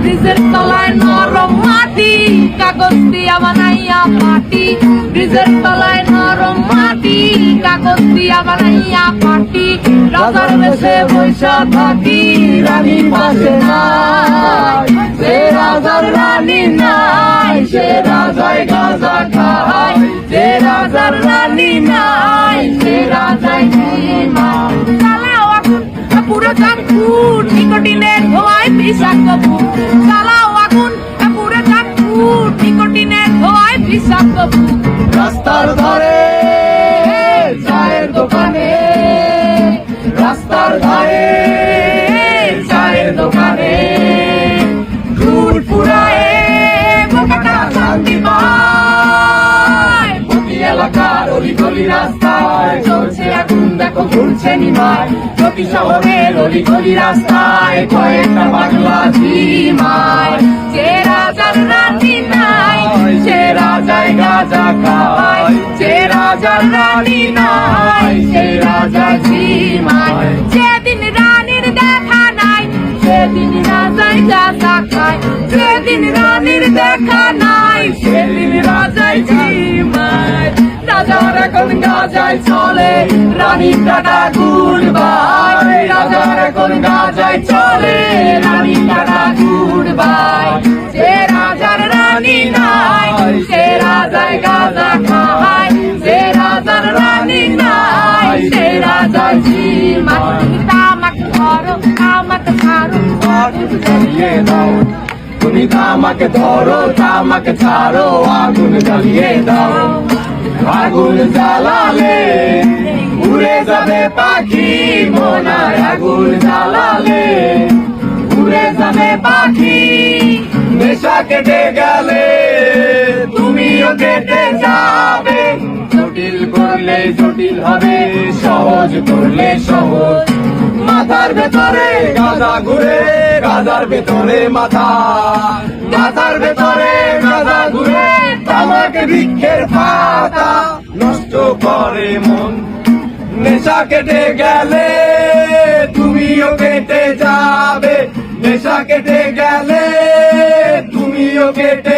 ব্রিজের তলায় নরম মাটি, কাগজ দিয়া বানাইয়া পাটি। ব্রিজের তলায় নরম মাটি, কাগজ দিয়া বানাইয়া পাটি। রাজার বেশে বৈশা থাকি, রানী পাশে নাই। সে রাজার রানী নাই, সে রাজায় গাঁজা খায়। সে রাজার রানী নাই, সে রাজায় জীমায়। চালাও আগুন পুরো চাঁদপুর, নিকোটিনের ধোঁয়ায় বিষাক্ত বুক। চালাও আগুন পুরো চাঁদপুর, নিকোটিনের ধোঁয়ায় বিষাক্ত বুক। রাস্তার ধারে চায়ের দোকানে, রাস্তার ধারে চায়ের দোকানে ফুট ফুরায়ে বোকাটা শান্তি পায়। প্রতি এলাকার অলিগলি রাস্তায় চলছে আগুন, দেখো ঘুরছে নিমায়। প্রতি শহরের অলিগলি রাস্তায় কয়েকটা পাগলা ঝিমায়। যে রাজার রানী নাই, সে রাজায় গাঁজা খায়। যে রাজার রানী নাই, সে রাজা ঝিমায়। যেদিন রানীর দেখা নাই, সেদিন রাজায় গাঁজা খায়। যেদিন রানীর দেখা নাই, সেদিন রাজায় ঝিমায়। রাজার এখন গাঁজায় চলে, রানীর টাটা গুড বাই। রাজার এখন গাঁজায় চলে, রানীর টাটা গুড বাই। যে রাজার রানী নাই, সে রাজায় গাঁজা খায়। যে রাজার রানী নাই, সে রাজায় ঝিমায়। তামাক ধরো, তামাক ছাড়ো, আগুন জ্বালিয়ে দাও। তুমি তামাক ধরো, তামাক ছাড়ো, আগুন জ্বালিয়ে দাও। আগুন জ্বালালে উড়ে যাবে পাখি মনায়। আগুন জ্বালালে উড়ে যাবে পাখি। নেশা কেটে গেলে তুমিও কেটে যাবে। জটিল করলে জটিল হবে, সহজ করলে সহজ। মাথার ভেতরে গাঁজা ঘুরে, গাঁজার ভেতরে মাথা। মাথার ভেতরে গাঁজা ঘুরে, তামাক বৃক্ষের পাতা নষ্ট করে মন। নেশা কেটে গেলে তুমিও কেটে যাবে। নেশা কেটে গেলে তুমিও কেটে